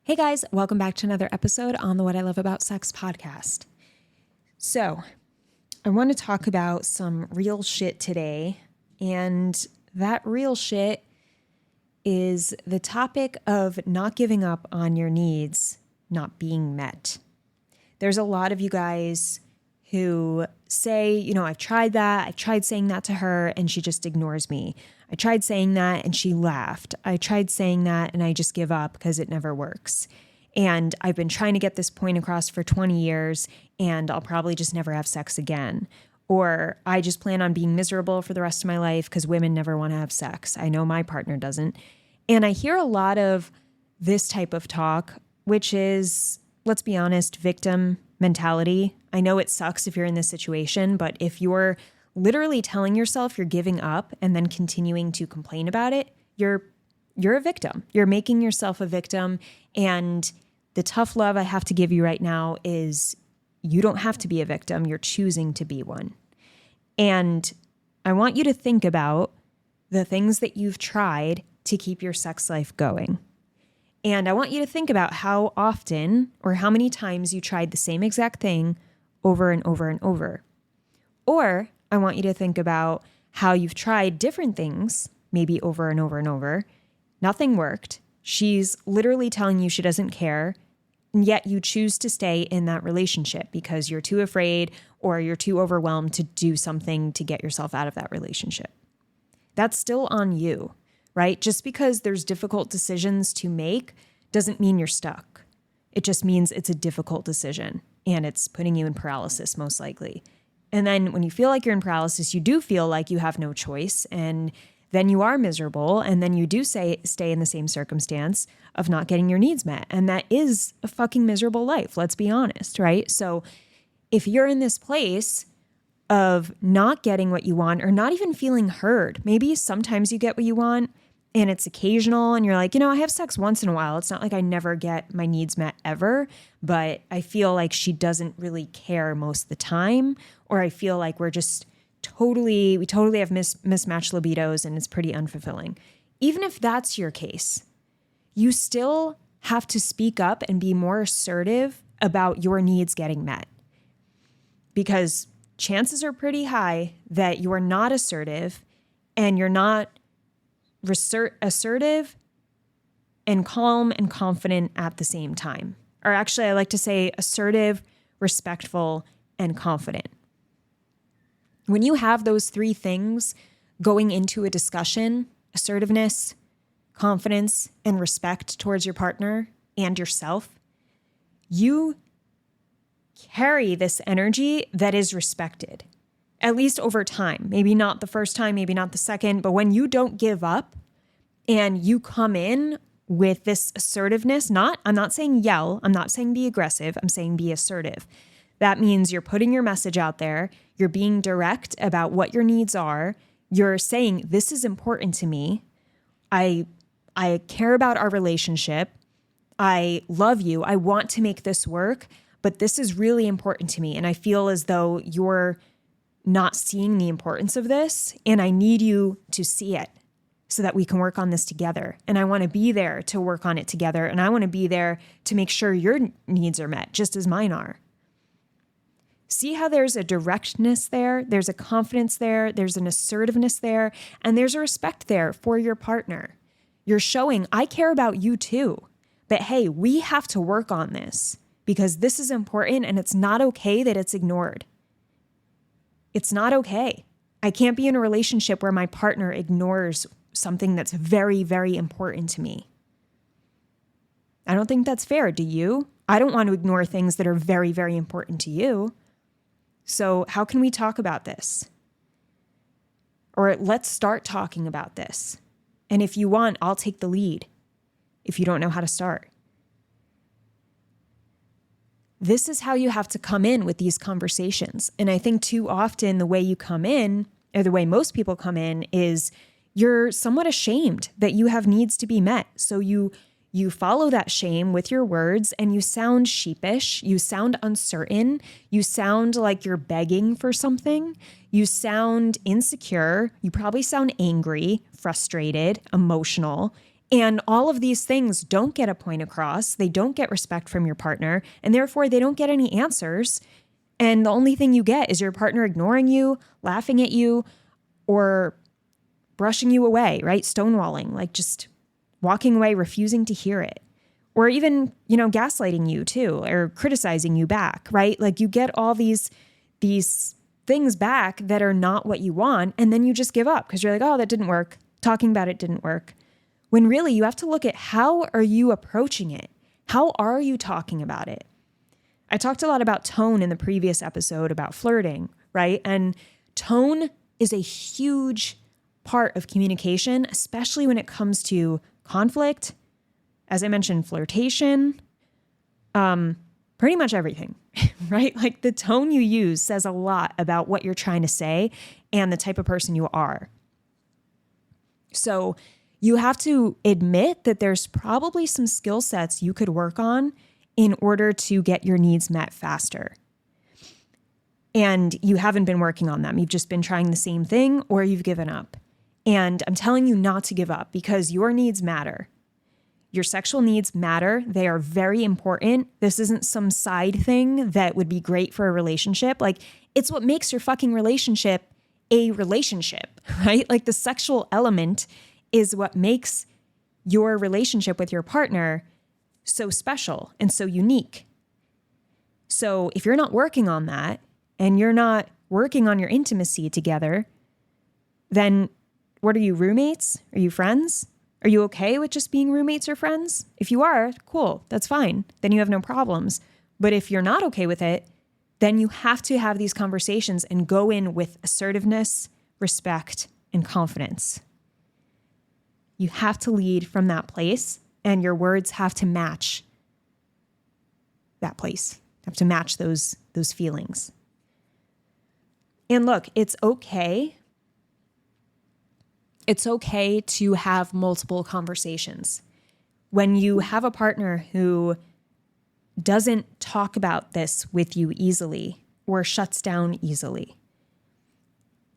Hey guys, welcome back to another episode on the What I Love About Sex podcast. So, I want to talk about some real shit today, and that real shit is the topic of not giving up on your needs not being met. There's a lot of you guys who say, I've tried that. I tried saying that to her and she just ignores me. I tried saying that and she laughed. I tried saying that and I just give up because it never works. And I've been trying to get this point across for 20 years and I'll probably just never have sex again. Or I just plan on being miserable for the rest of my life because women never want to have sex. I know my partner doesn't. And I hear a lot of this type of talk, which is, let's be honest, victim mentality. I know it sucks if you're in this situation, but if you're literally telling yourself you're giving up and then continuing to complain about it, you're a victim. You're making yourself a victim. And the tough love I have to give you right now is you don't have to be a victim. You're choosing to be one. And I want you to think about the things that you've tried to keep your sex life going. And I want you to think about how often or how many times you tried the same exact thing over and over and over. Or I want you to think about how you've tried different things, maybe over and over and over. Nothing worked. She's literally telling you she doesn't care, and yet you choose to stay in that relationship because you're too afraid or you're too overwhelmed to do something to get yourself out of that relationship. That's still on you, right? Just because there's difficult decisions to make doesn't mean you're stuck. It just means it's a difficult decision and it's putting you in paralysis most likely. And then when you feel like you're in paralysis, you do feel like you have no choice and then you are miserable and then you do stay in the same circumstance of not getting your needs met. And that is a fucking miserable life, let's be honest, right? So if you're in this place of not getting what you want or not even feeling heard, maybe sometimes you get what you want and it's occasional and you're like, I have sex once in a while. It's not like I never get my needs met ever, but I feel like she doesn't really care most of the time, or I feel like we totally have mismatched libidos and it's pretty unfulfilling. Even if that's your case, you still have to speak up and be more assertive about your needs getting met. Because chances are pretty high that you are not assertive and you're not assertive and calm and confident at the same time. Or actually, I like to say assertive, respectful, and confident. When you have those three things going into a discussion, assertiveness, confidence, and respect towards your partner and yourself, you carry this energy that is respected, at least over time. Maybe not the first time, maybe not the second, but when you don't give up and you come in with this assertiveness, I'm not saying yell, I'm not saying be aggressive, I'm saying be assertive. That means you're putting your message out there. You're being direct about what your needs are. You're saying, this is important to me. I care about our relationship. I love you. I want to make this work, but this is really important to me. And I feel as though you're not seeing the importance of this, and I need you to see it so that we can work on this together. And I want to be there to work on it together. And I want to be there to make sure your needs are met, just as mine are. See how there's a directness there, there's a confidence there, there's an assertiveness there, and there's a respect there for your partner. You're showing, I care about you too, but hey, we have to work on this because this is important and it's not okay that it's ignored. It's not okay. I can't be in a relationship where my partner ignores something that's very, very important to me. I don't think that's fair. Do you? I don't want to ignore things that are very, very important to you. So how can we talk about this? Or let's start talking about this. And if you want, I'll take the lead if you don't know how to start. This is how you have to come in with these conversations. And I think too often the way you come in, or the way most people come in, is you're somewhat ashamed that you have needs to be met. So you follow that shame with your words and you sound sheepish, you sound uncertain, you sound like you're begging for something, you sound insecure, you probably sound angry, frustrated, emotional, And all of these things don't get a point across. They don't get respect from your partner, and therefore they don't get any answers. And the only thing you get is your partner ignoring you, laughing at you, or brushing you away, right? Stonewalling, like just walking away, refusing to hear it. Or even, gaslighting you too, or criticizing you back, right? Like you get all these things back that are not what you want, and then you just give up because you're like, oh, that didn't work. Talking about it didn't work. When really you have to look at how are you approaching it? How are you talking about it? I talked a lot about tone in the previous episode about flirting, right? And tone is a huge part of communication, especially when it comes to conflict. As I mentioned, flirtation, pretty much everything, right? Like the tone you use says a lot about what you're trying to say and the type of person you are. So you have to admit that there's probably some skill sets you could work on in order to get your needs met faster. And you haven't been working on them. You've just been trying the same thing, or you've given up. And I'm telling you not to give up because your needs matter. Your sexual needs matter. They are very important. This isn't some side thing that would be great for a relationship. Like, it's what makes your fucking relationship a relationship, right? Like the sexual element is what makes your relationship with your partner so special and so unique. So if you're not working on that and you're not working on your intimacy together, then what are you, roommates? Are you friends? Are you okay with just being roommates or friends? If you are, cool, that's fine. Then you have no problems. But if you're not okay with it, then you have to have these conversations and go in with assertiveness, respect, and confidence. You have to lead from that place, and your words have to match that place, have to match those feelings. And look, it's okay. It's okay to have multiple conversations. When you have a partner who doesn't talk about this with you easily or shuts down easily,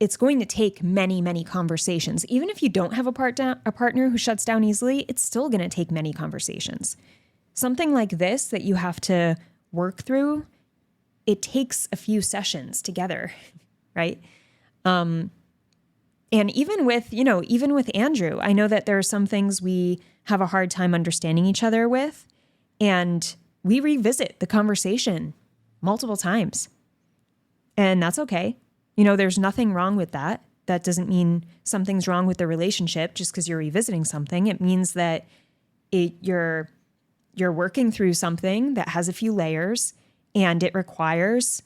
it's going to take many, many conversations. Even if you don't have a partner who shuts down easily, it's still going to take many conversations. Something like this that you have to work through, it takes a few sessions together, right? And even with Andrew, I know that there are some things we have a hard time understanding each other with, and we revisit the conversation multiple times. And that's okay. There's nothing wrong with that. That doesn't mean something's wrong with the relationship just because you're revisiting something. It means that you're working through something that has a few layers, and it requires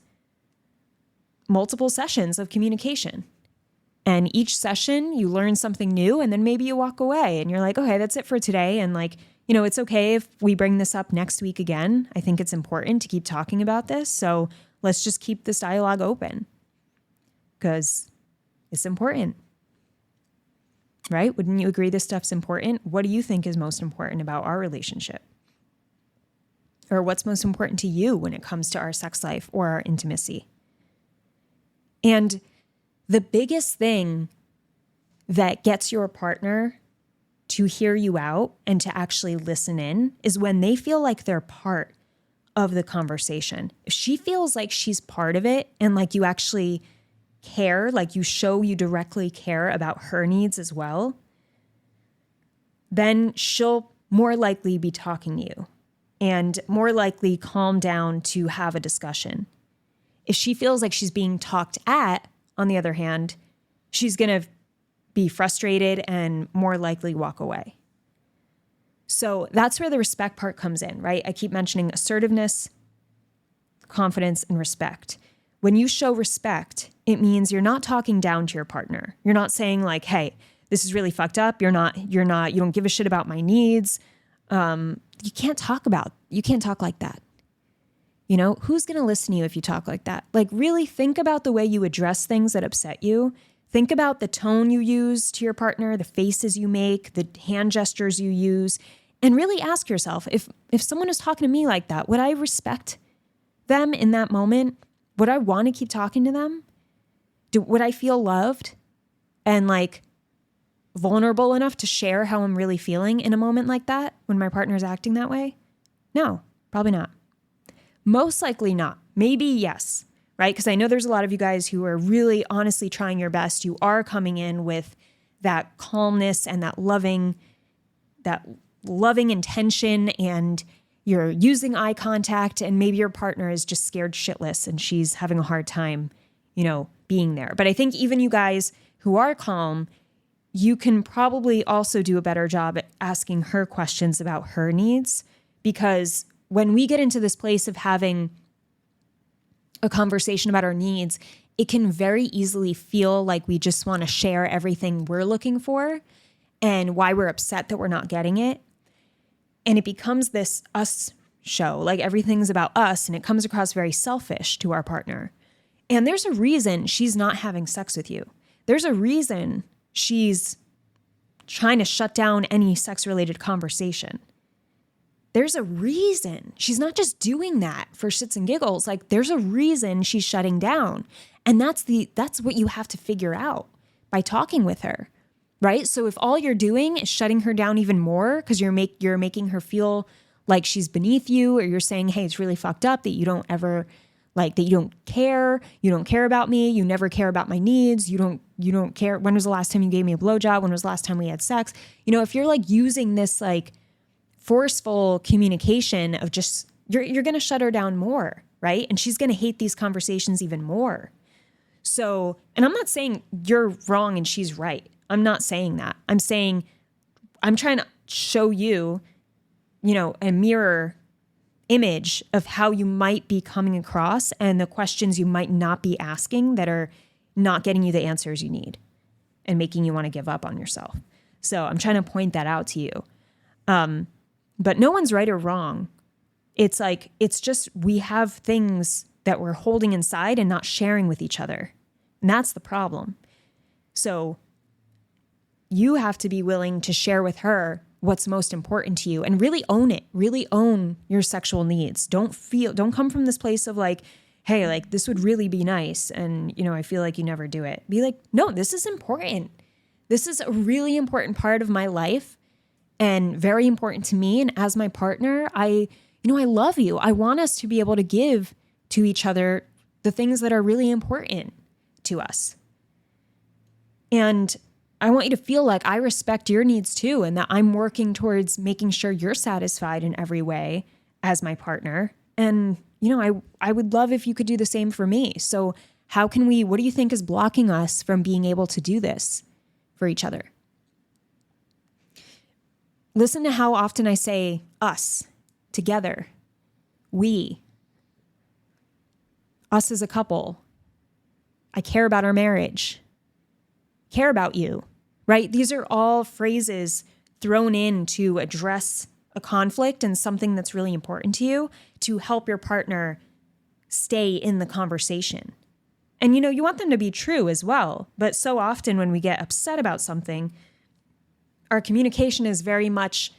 multiple sessions of communication. And each session you learn something new, and then maybe you walk away and you're like, okay, that's it for today. And it's okay if we bring this up next week again. I think it's important to keep talking about this. So let's just keep this dialogue open because it's important, right? Wouldn't you agree this stuff's important? What do you think is most important about our relationship? Or what's most important to you when it comes to our sex life or our intimacy? And the biggest thing that gets your partner to hear you out and to actually listen in is when they feel like they're part of the conversation. If she feels like she's part of it and like you actually care, like you directly care about her needs as well, then she'll more likely be talking to you and more likely calm down to have a discussion. If she feels like she's being talked at, on the other hand, she's going to be frustrated and more likely walk away. So that's where the respect part comes in, right? I keep mentioning assertiveness, confidence, and respect. When you show respect, it means you're not talking down to your partner. You're not saying like, hey, this is really fucked up. You don't give a shit about my needs. You can't talk like that. Who's going to listen to you if you talk like that? Like really think about the way you address things that upset you. Think about the tone you use to your partner, the faces you make, the hand gestures you use, and really ask yourself, if someone is talking to me like that, would I respect them in that moment? Would I want to keep talking to them? Would I feel loved? And like vulnerable enough to share how I'm really feeling in a moment like that when my partner's acting that way? No, probably not. Most likely not. Maybe yes, right? Because I know there's a lot of you guys who are really honestly trying your best. You are coming in with that calmness and that loving intention, and you're using eye contact, and maybe your partner is just scared shitless and she's having a hard time, being there. But I think even you guys who are calm, you can probably also do a better job at asking her questions about her needs, because when we get into this place of having a conversation about our needs, it can very easily feel like we just want to share everything we're looking for and why we're upset that we're not getting it. And it becomes this us show, like everything's about us, and it comes across very selfish to our partner. And there's a reason she's not having sex with you. There's a reason she's trying to shut down any sex-related conversation. There's a reason. She's not just doing that for shits and giggles. Like, there's a reason she's shutting down. And that's what you have to figure out by talking with her, right? So if all you're doing is shutting her down even more because you're making her feel like she's beneath you, or you're saying, hey, it's really fucked up that you don't ever, that you don't care about me, you never care about my needs, you don't care, when was the last time you gave me a blowjob, when was the last time we had sex? If you're using this forceful communication of just, you're going to shut her down more, right? And she's going to hate these conversations even more. So, and I'm not saying you're wrong and she's right. I'm not saying that. I'm saying, I'm trying to show you, a mirror image of how you might be coming across and the questions you might not be asking that are not getting you the answers you need and making you want to give up on yourself. So I'm trying to point that out to you. But no one's right or wrong. It's just we have things that we're holding inside and not sharing with each other. And that's the problem. So you have to be willing to share with her what's most important to you and really own it. Really own your sexual needs. Don't come from this place of hey, this would really be nice. And, I feel like you never do it. Be like, no, this is important. This is a really important part of my life and very important to me. And as my partner, I love you. I want us to be able to give to each other the things that are really important to us. And I want you to feel like I respect your needs too, and that I'm working towards making sure you're satisfied in every way as my partner. And, I would love if you could do the same for me. So what do you think is blocking us from being able to do this for each other? Listen to how often I say us, together, we, us as a couple. I care about our marriage, care about you, right? These are all phrases thrown in to address a conflict and something that's really important to you to help your partner stay in the conversation. And, you want them to be true as well. But so often when we get upset about something, our communication is very much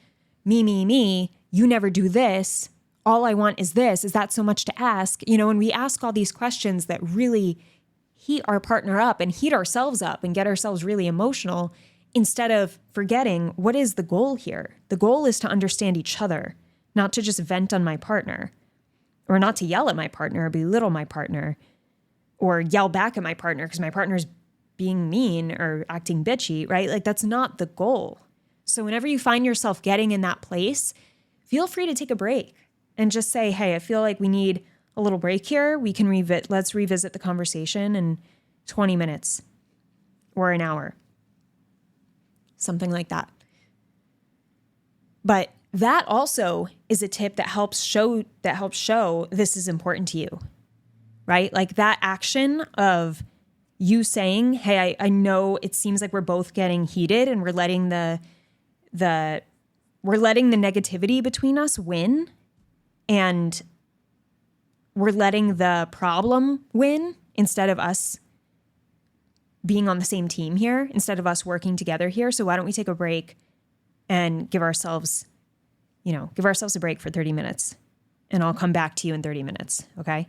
me, you never do this. All I want is this. Is that so much to ask? When we ask all these questions that really heat our partner up and heat ourselves up and get ourselves really emotional, instead of forgetting what is the goal here. The goal is to understand each other, not to just vent on my partner, or not to yell at my partner or belittle my partner or yell back at my partner because my partner's being mean or acting bitchy, right? That's not the goal. So whenever you find yourself getting in that place, feel free to take a break and just say, hey, I feel like we need a little break here. We can let's revisit the conversation in 20 minutes or an hour. Something like that. But that also is a tip that helps show this is important to you, right? That action of you saying, hey, I know it seems like we're both getting heated and we're letting the negativity between us win, and we're letting the problem win instead of us being on the same team here, instead of us working together here. So why don't we take a break and give ourselves a break for 30 minutes, and I'll come back to you in 30 minutes. Okay.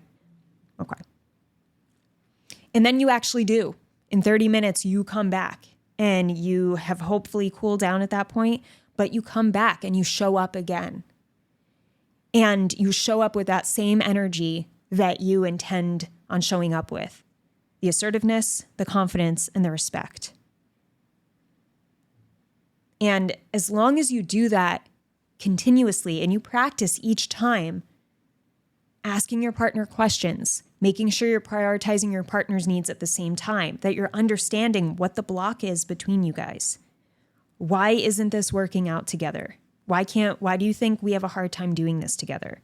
And then you actually do. In 30 minutes, you come back and you have hopefully cooled down at that point, but you come back and you show up again. And you show up with that same energy that you intend on showing up with. The assertiveness, the confidence, and the respect. And as long as you do that continuously and you practice each time, asking your partner questions, making sure you're prioritizing your partner's needs at the same time, that you're understanding what the block is between you guys. Why isn't this working out together? Why do you think we have a hard time doing this together?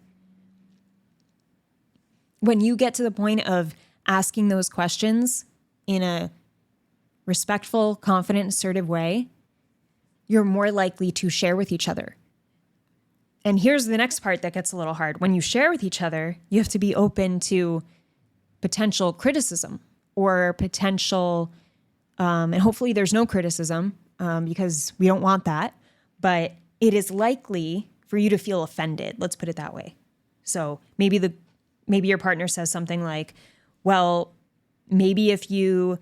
When you get to the point of asking those questions in a respectful, confident, assertive way, you're more likely to share with each other. And here's the next part that gets a little hard. When you share with each other, you have to be open to potential criticism or potential, and hopefully there's no criticism because we don't want that, but it is likely for you to feel offended. Let's put it that way. So maybe your partner says something like, well, if you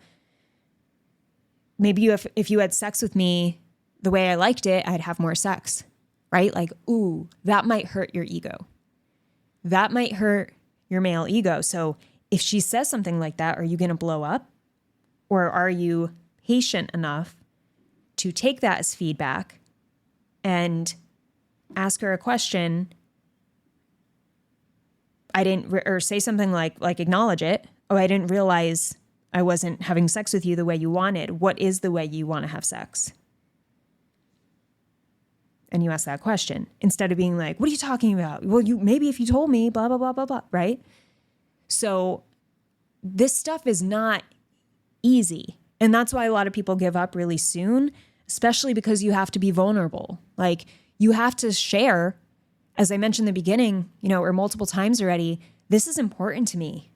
had sex with me the way I liked it, I'd have more sex, right? Like, ooh, that might hurt your ego. That might hurt your male ego. So if she says something like that, are you going to blow up? Or are you patient enough to take that as feedback and ask her a question? Or say something like acknowledge it. Oh, I didn't realize I wasn't having sex with you the way you wanted. What is the way you want to have sex? And you ask that question instead of being like, what are you talking about? Well, maybe if you told me, blah, blah, blah, blah, blah, right? So this stuff is not easy. And that's why a lot of people give up really soon, especially because you have to be vulnerable. Like you have to share, as I mentioned in the beginning, or multiple times already, this is important to me.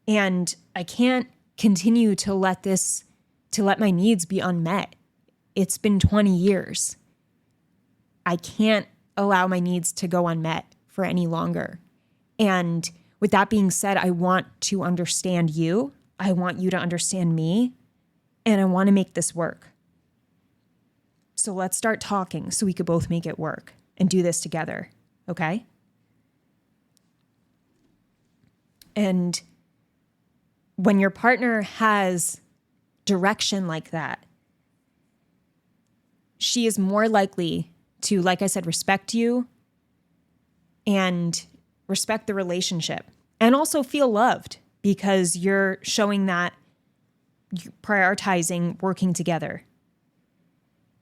And I can't continue to let my needs be unmet. It's been 20 years. I can't allow my needs to go unmet for any longer. And with that being said, I want to understand you. I want you to understand me. And I want to make this work. So let's start talking so we could both make it work and do this together. Okay? And when your partner has direction like that, she is more likely to, like I said, respect you and respect the relationship and also feel loved because you're showing that you're prioritizing working together.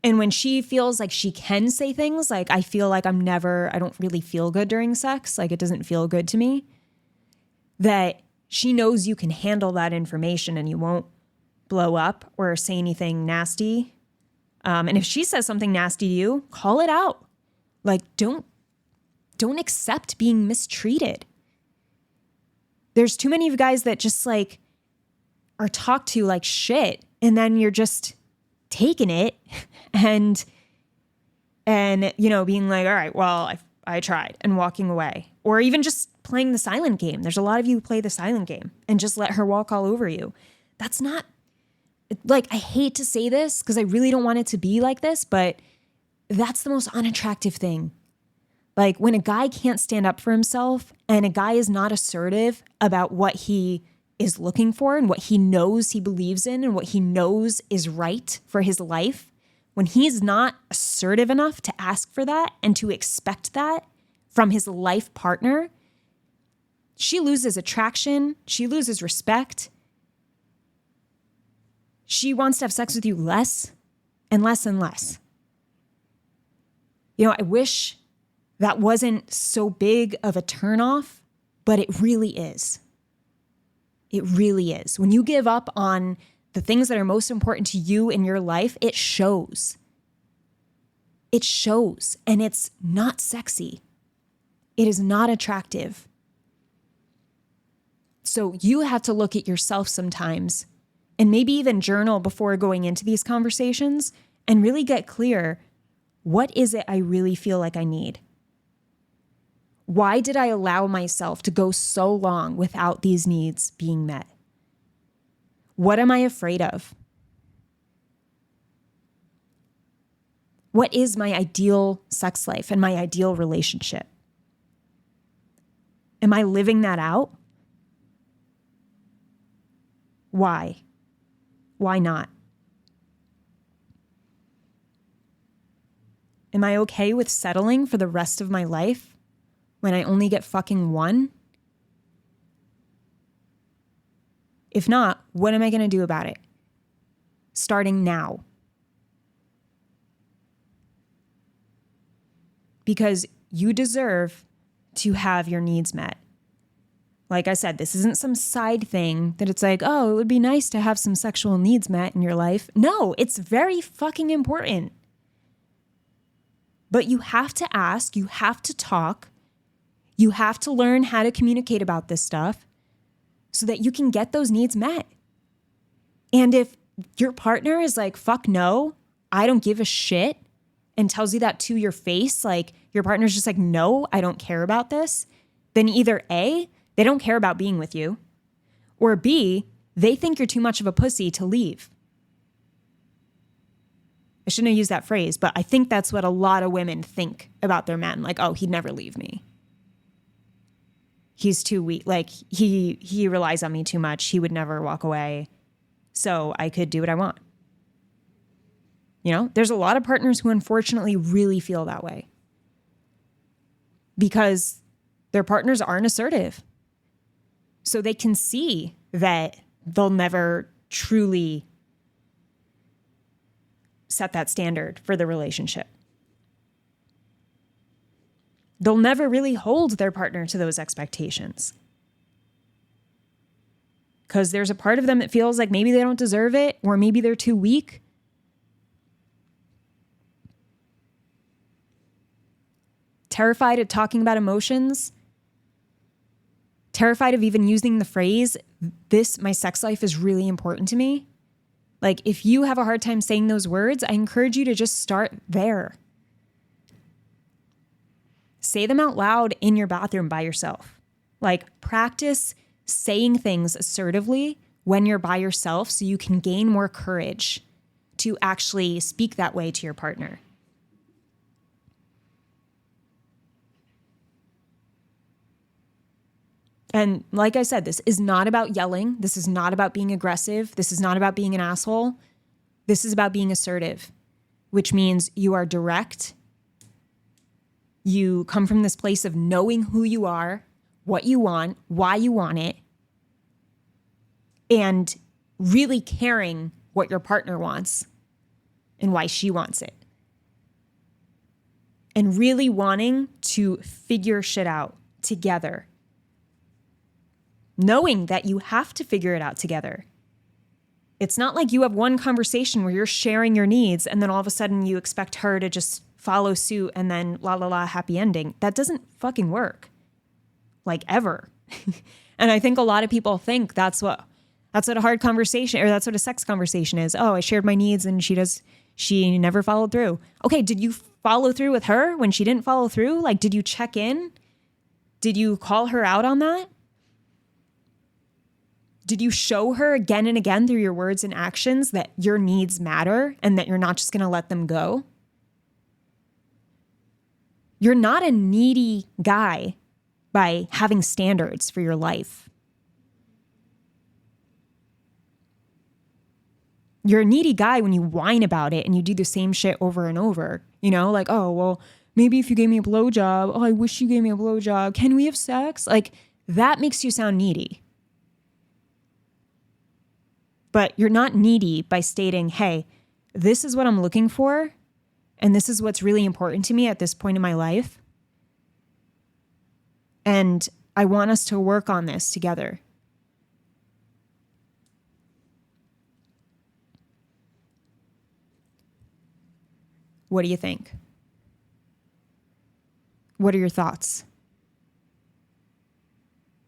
And when she feels like she can say things like, I feel like I don't really feel good during sex, like it doesn't feel good to me, that she knows you can handle that information and you won't blow up or say anything nasty. And if she says something nasty to you, call it out. Like, don't accept being mistreated. There's too many of you guys that just like are talked to like shit, and then you're just taking it and being like, all right, well, I tried, and walking away. Or even just playing the silent game. There's a lot of you who play the silent game and just let her walk all over you. That's not, like, I hate to say this because I really don't want it to be like this, but that's the most unattractive thing. Like when a guy can't stand up for himself and a guy is not assertive about what he is looking for and what he knows he believes in and what he knows is right for his life, when he's not assertive enough to ask for that and to expect that from his life partner, she loses attraction, she loses respect. She wants to have sex with you less and less and less. I wish that wasn't so big of a turnoff, but it really is. It really is. When you give up on the things that are most important to you in your life, it shows. It shows, and it's not sexy. It is not attractive. So you have to look at yourself sometimes and maybe even journal before going into these conversations and really get clear, what is it I really feel like I need? Why did I allow myself to go so long without these needs being met? What am I afraid of? What is my ideal sex life and my ideal relationship? Am I living that out? Why? Why not? Am I okay with settling for the rest of my life when I only get fucking one? If not, what am I going to do about it? Starting now. Because you deserve to have your needs met. Like I said, this isn't some side thing that it's like, oh, it would be nice to have some sexual needs met in your life. No, it's very fucking important. But you have to ask, you have to talk, you have to learn how to communicate about this stuff so that you can get those needs met. And if your partner is like, fuck no, I don't give a shit, and tells you that to your face, like your partner's just like, no, I don't care about this, then either A, they don't care about being with you, or B, they think you're too much of a pussy to leave. I shouldn't have used that phrase, but I think that's what a lot of women think about their men. Like, oh, he'd never leave me. He's too weak. Like, he relies on me too much. He would never walk away. So I could do what I want. You know, there's a lot of partners who unfortunately really feel that way because their partners aren't assertive. So they can see that they'll never truly set that standard for the relationship. They'll never really hold their partner to those expectations. Because there's a part of them that feels like maybe they don't deserve it, or maybe they're too weak. Terrified of talking about emotions. Terrified of even using the phrase, my sex life is really important to me. Like, if you have a hard time saying those words, I encourage you to just start there. Say them out loud in your bathroom by yourself. Like, practice saying things assertively when you're by yourself so you can gain more courage to actually speak that way to your partner. And like I said, this is not about yelling. This is not about being aggressive. This is not about being an asshole. This is about being assertive, which means you are direct. You come from this place of knowing who you are, what you want, why you want it, and really caring what your partner wants and why she wants it. And really wanting to figure shit out together. Knowing that you have to figure it out together. It's not like you have one conversation where you're sharing your needs and then all of a sudden you expect her to just follow suit and then la la la happy ending. That doesn't fucking work. Like, ever. And I think a lot of people think that's what a hard conversation, or that's what a sex conversation is. Oh, I shared my needs and she never followed through. Okay, did you follow through with her when she didn't follow through? Like, did you check in? Did you call her out on that? Did you show her again and again through your words and actions that your needs matter and that you're not just going to let them go? You're not a needy guy by having standards for your life. You're a needy guy when you whine about it and you do the same shit over and over. You know, like, oh, well, maybe if you gave me a blowjob, oh, I wish you gave me a blowjob. Can we have sex? Like, that makes you sound needy. But you're not needy by stating, hey, this is what I'm looking for, and this is what's really important to me at this point in my life. And I want us to work on this together. What do you think? What are your thoughts?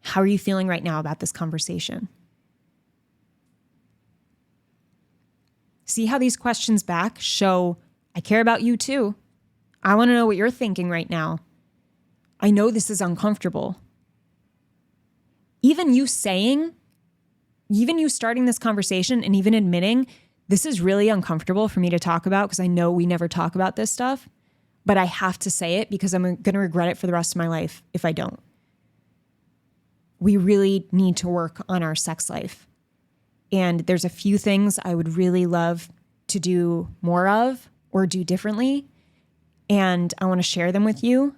How are you feeling right now about this conversation? See how these questions back show I care about you too. I want to know what you're thinking right now. I know this is uncomfortable. Even you starting this conversation and even admitting This is really uncomfortable for me to talk about because I know we never talk about this stuff, but I have to say it because I'm going to regret it for the rest of my life if I don't. We really need to work on our sex life. And there's a few things I would really love to do more of or do differently. And I want to share them with you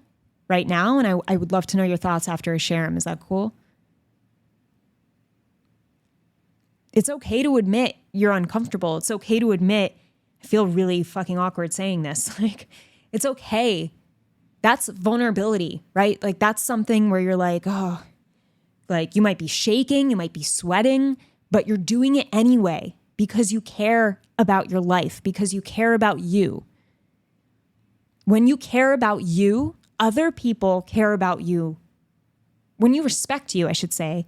right now. And I would love to know your thoughts after I share them. Is that cool? It's okay to admit you're uncomfortable. It's okay to admit, I feel really fucking awkward saying this. Like, it's okay. That's vulnerability, right? Like, that's something where you're like, oh, like you might be shaking, you might be sweating, but you're doing it anyway because you care about your life, because you care about you. When you care about you, other people care about you. When you respect you, I should say,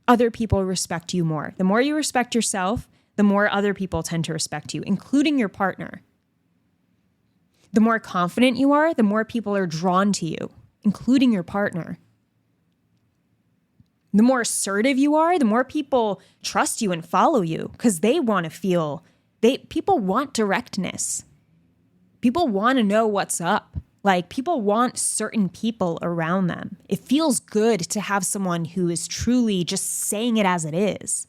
other people respect you more. The more you respect yourself, the more other people tend to respect you, including your partner. The more confident you are, the more people are drawn to you, including your partner. The more assertive you are, the more people trust you and follow you because they want to feel, people want directness. People want to know what's up. Like, people want certain people around them. It feels good to have someone who is truly just saying it as it is.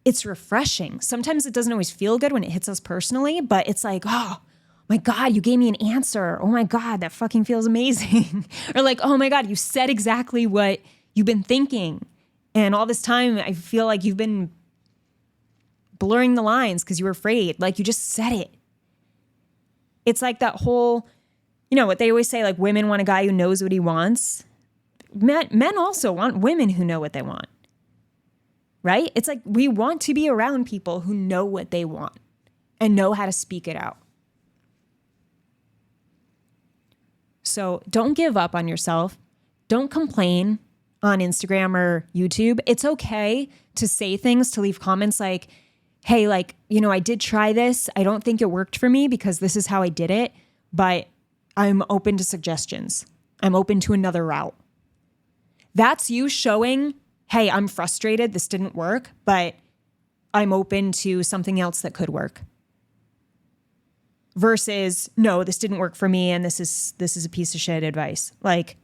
It's refreshing. Sometimes it doesn't always feel good when it hits us personally, but it's like, oh my God, you gave me an answer. Oh my God, that fucking feels amazing. Or like, oh my God, you said exactly what you've been thinking. And all this time, I feel like you've been blurring the lines because you were afraid. Like, you just said it. It's like that whole, you know, what they always say, like, women want a guy who knows what he wants. Men also want women who know what they want, right? It's like we want to be around people who know what they want and know how to speak it out. So don't give up on yourself. Don't complain on Instagram or YouTube. It's okay to say things, to leave comments like, hey, like, you know, I did try this. I don't think it worked for me because this is how I did it, but I'm open to suggestions. I'm open to another route. That's you showing, hey, I'm frustrated. This didn't work, but I'm open to something else that could work. Versus, no, this didn't work for me and this is a piece of shit advice. Like,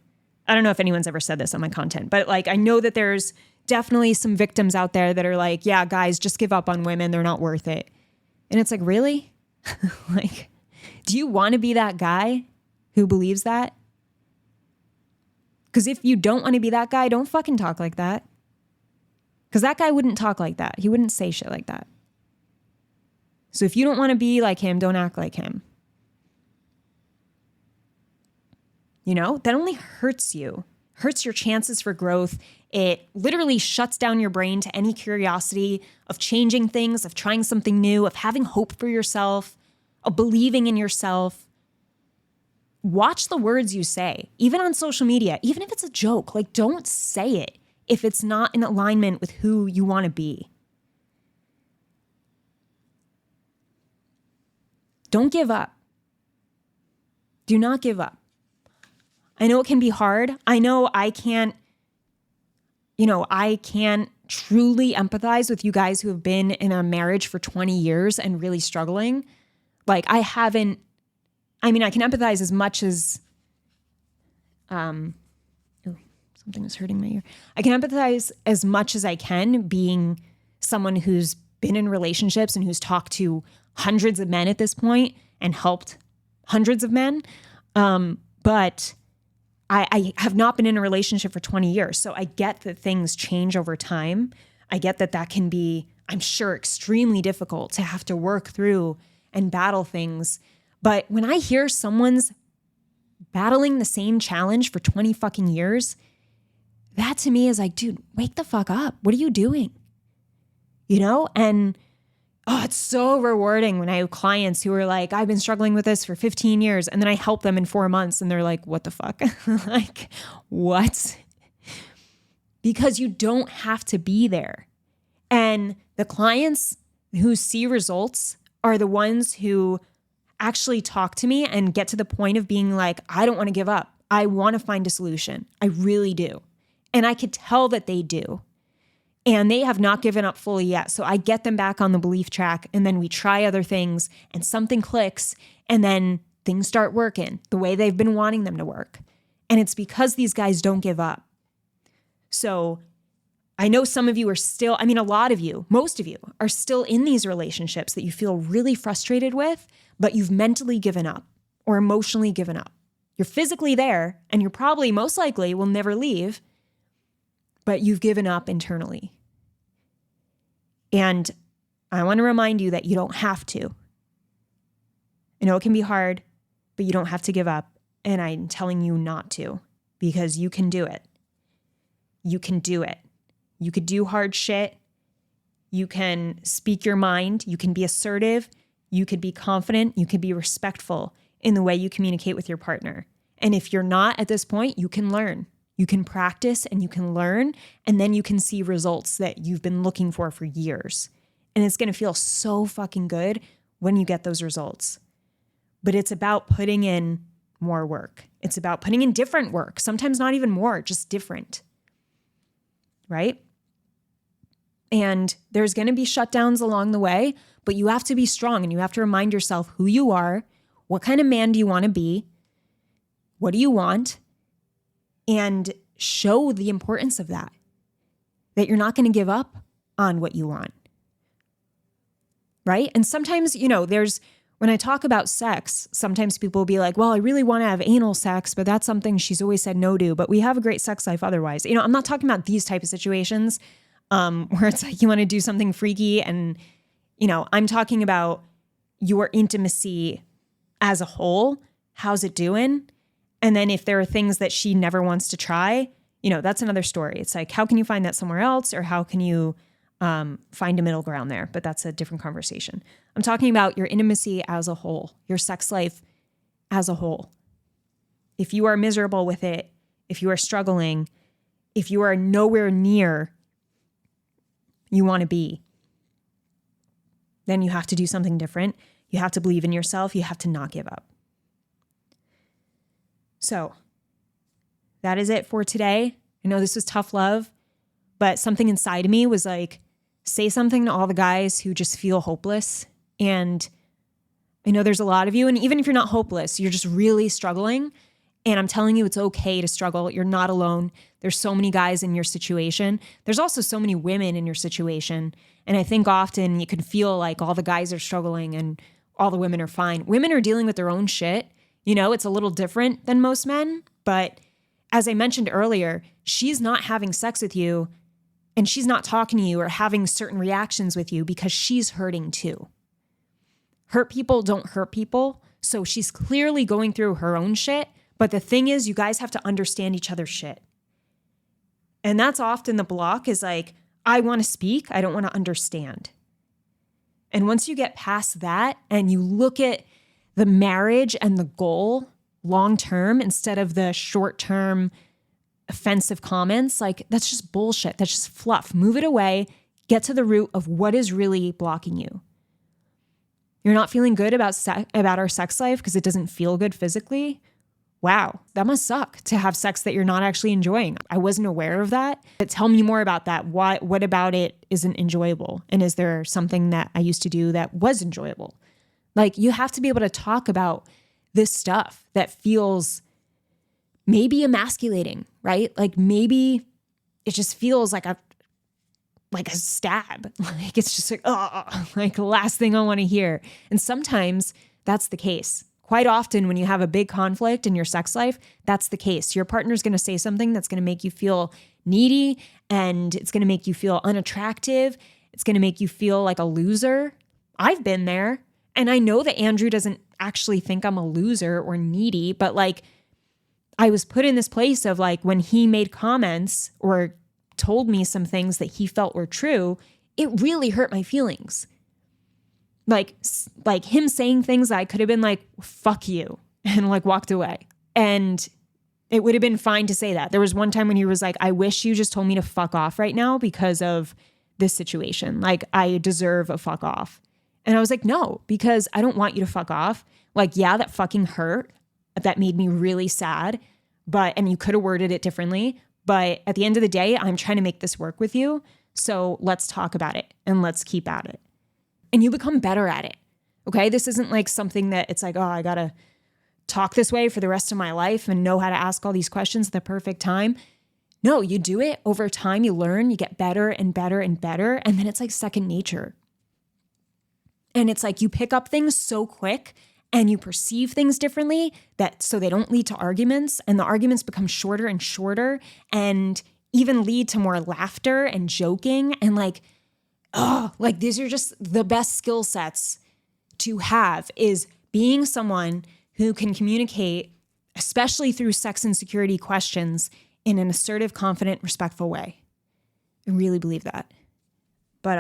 I don't know if anyone's ever said this on my content, but like, I know that there's definitely some victims out there that are like, yeah, guys, just give up on women. They're not worth it. And it's like, really? Like, do you want to be that guy who believes that? Because if you don't want to be that guy, don't fucking talk like that. Because that guy wouldn't talk like that. He wouldn't say shit like that. So if you don't want to be like him, don't act like him. You know, that only hurts you, hurts your chances for growth. It literally shuts down your brain to any curiosity of changing things, of trying something new, of having hope for yourself, of believing in yourself. Watch the words you say, even on social media, even if it's a joke. Like, don't say it if it's not in alignment with who you want to be. Don't give up. Do not give up. I know it can be hard. I know I can't truly empathize with you guys who have been in a marriage for 20 years and really struggling. Like, I can empathize as much as, something was hurting my ear. I can empathize as much as I can being someone who's been in relationships and who's talked to hundreds of men at this point and helped hundreds of men. But I have not been in a relationship for 20 years. So I get that things change over time. I get that can be, I'm sure, extremely difficult to have to work through and battle things. But when I hear someone's battling the same challenge for 20 fucking years, that to me is like, dude, wake the fuck up. What are you doing? You know? And it's so rewarding when I have clients who are like, I've been struggling with this for 15 years. And then I help them in 4 months and they're like, what the fuck? Like, what? Because you don't have to be there. And the clients who see results are the ones who actually talk to me and get to the point of being like, I don't want to give up. I want to find a solution. I really do. And I could tell that they do. and they have not given up fully yet. So I get them back on the belief track, and then we try other things and something clicks, and then things start working the way they've been wanting them to work. And it's because these guys don't give up. So I know some of you are still, a lot of you, most of you are still in these relationships that you feel really frustrated with, but you've mentally given up or emotionally given up. You're physically there, and you're probably most likely will never leave, but you've given up internally. And I want to remind you that you don't have to. I know it can be hard, but you don't have to give up. And I'm telling you not to, because you can do it. You can do it. You could do hard shit. You can speak your mind. You can be assertive. You could be confident. You could be respectful in the way you communicate with your partner. And if you're not at this point, you can learn. You can practice and you can learn, and then you can see results that you've been looking for years. And it's going to feel so fucking good when you get those results. But it's about putting in more work. It's about putting in different work. Sometimes not even more, just different. Right? And there's going to be shutdowns along the way, but you have to be strong, and you have to remind yourself who you are, what kind of man do you want to be, what do you want, and show the importance of that you're not going to give up on what you want. Right? And sometimes, when I talk about sex, sometimes people will be like, well, I really want to have anal sex, but that's something she's always said no to, but we have a great sex life otherwise. I'm not talking about these type of situations where it's like you want to do something freaky, and, I'm talking about your intimacy as a whole. How's it doing? And then if there are things that she never wants to try, that's another story. It's like, how can you find that somewhere else? Or how can you find a middle ground there? But that's a different conversation. I'm talking about your intimacy as a whole, your sex life as a whole. If you are miserable with it, if you are struggling, if you are nowhere near you want to be, then you have to do something different. You have to believe in yourself. You have to not give up. So that is it for today. I know this was tough love, but something inside of me was like, say something to all the guys who just feel hopeless. And I know there's a lot of you, and even if you're not hopeless, you're just really struggling. And I'm telling you, it's okay to struggle. You're not alone. There's so many guys in your situation. There's also so many women in your situation. And I think often you can feel like all the guys are struggling and all the women are fine. Women are dealing with their own shit. It's a little different than most men. But as I mentioned earlier, she's not having sex with you, and she's not talking to you or having certain reactions with you because she's hurting too. Hurt people don't hurt people. So she's clearly going through her own shit. But the thing is, you guys have to understand each other's shit. And that's often the block, is like, I want to speak, I don't want to understand. And once you get past that and you look at the marriage and the goal long term instead of the short term offensive comments, like, that's just bullshit. That's just fluff. Move it away. Get to the root of what is really blocking you. You're not feeling good about our sex life because it doesn't feel good physically. Wow, that must suck to have sex that you're not actually enjoying. I wasn't aware of that. But tell me more about that. What about it isn't enjoyable? And is there something that I used to do that was enjoyable? Like, you have to be able to talk about this stuff that feels maybe emasculating, right? Like, maybe it just feels like a stab. Like, it's just like, oh, like the last thing I want to hear. And sometimes that's the case. Quite often when you have a big conflict in your sex life, that's the case. Your partner's going to say something that's going to make you feel needy, and it's going to make you feel unattractive. It's going to make you feel like a loser. I've been there. And I know that Andrew doesn't actually think I'm a loser or needy, but like, I was put in this place of like, when he made comments or told me some things that he felt were true, it really hurt my feelings. Like him saying things I could have been like, fuck you, and like walked away. And it would have been fine to say that. There was one time when he was like, I wish you just told me to fuck off right now because of this situation. Like, I deserve a fuck off. And I was like, no, because I don't want you to fuck off. Like, yeah, that fucking hurt. That made me really sad. And you could have worded it differently. But at the end of the day, I'm trying to make this work with you. So let's talk about it and let's keep at it. And you become better at it. Okay. This isn't like something that it's like, oh, I got to talk this way for the rest of my life and know how to ask all these questions at the perfect time. No, you do it over time. You learn, you get better and better and better. And then it's like second nature. And it's like you pick up things so quick and you perceive things differently that so they don't lead to arguments, and the arguments become shorter and shorter and even lead to more laughter and joking. And like these are just the best skill sets to have, is being someone who can communicate, especially through sex insecurity questions, in an assertive, confident, respectful way. I really believe that. But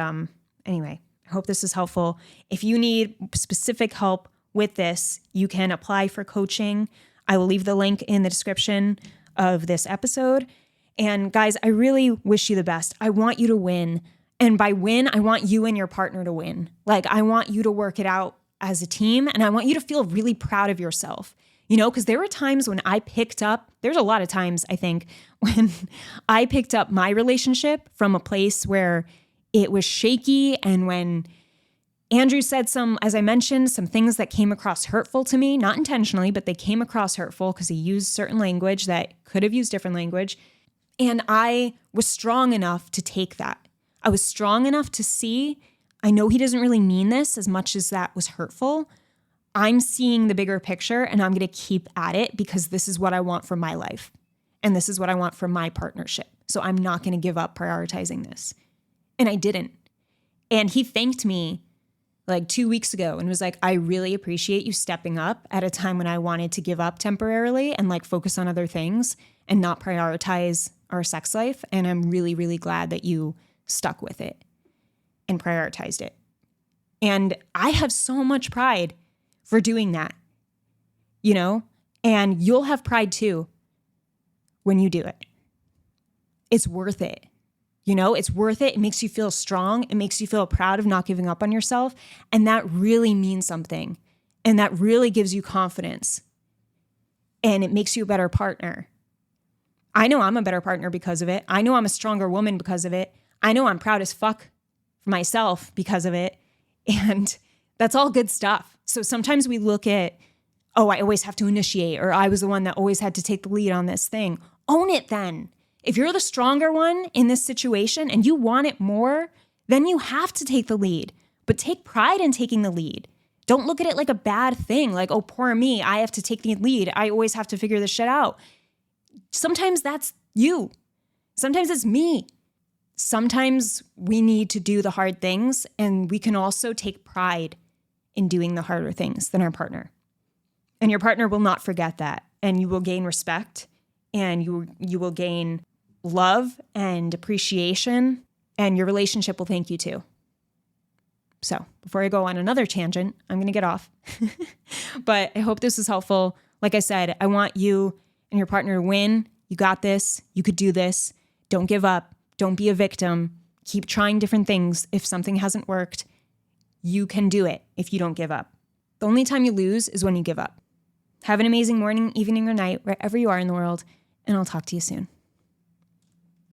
anyway, I hope this is helpful. If you need specific help with this, you can apply for coaching. I will leave the link in the description of this episode. And guys, I really wish you the best. I want you to win. And by win, I want you and your partner to win. Like, I want you to work it out as a team, and I want you to feel really proud of yourself. You know, because there were times when there's a lot of times, I think, when I picked up my relationship from a place where it was shaky, and when Andrew said as I mentioned, some things that came across hurtful to me, not intentionally, but they came across hurtful because he used certain language that could have used different language. And I was strong enough to take that. I was strong enough to see, I know he doesn't really mean this as much as that was hurtful. I'm seeing the bigger picture, and I'm going to keep at it because this is what I want for my life. And this is what I want for my partnership. So I'm not going to give up prioritizing this. And I didn't. And he thanked me like 2 weeks ago and was like, I really appreciate you stepping up at a time when I wanted to give up temporarily and like focus on other things and not prioritize our sex life. And I'm really, really glad that you stuck with it and prioritized it. And I have so much pride for doing that, you know, and you'll have pride too when you do it. It's worth it. You know, it's worth it. It makes you feel strong. It makes you feel proud of not giving up on yourself. And that really means something. And that really gives you confidence. And it makes you a better partner. I know I'm a better partner because of it. I know I'm a stronger woman because of it. I know I'm proud as fuck for myself because of it. And that's all good stuff. So sometimes we look at, oh, I always have to initiate, or I was the one that always had to take the lead on this thing. Own it then. If you're the stronger one in this situation and you want it more, then you have to take the lead. But take pride in taking the lead. Don't look at it like a bad thing, like, oh, poor me, I have to take the lead. I always have to figure this shit out. Sometimes that's you. Sometimes it's me. Sometimes we need to do the hard things, and we can also take pride in doing the harder things than our partner. And your partner will not forget that, and you will gain respect, and you will gain love and appreciation, and your relationship will thank you too. So before I go on another tangent, I'm going to get off. But I hope this is helpful. Like I said, I want you and your partner to win. You got this. You could do this. Don't give up. Don't be a victim. Keep trying different things. If something hasn't worked, you can do it if you don't give up. The only time you lose is when you give up. Have an amazing morning, evening, or night, wherever you are in the world, and I'll talk to you soon.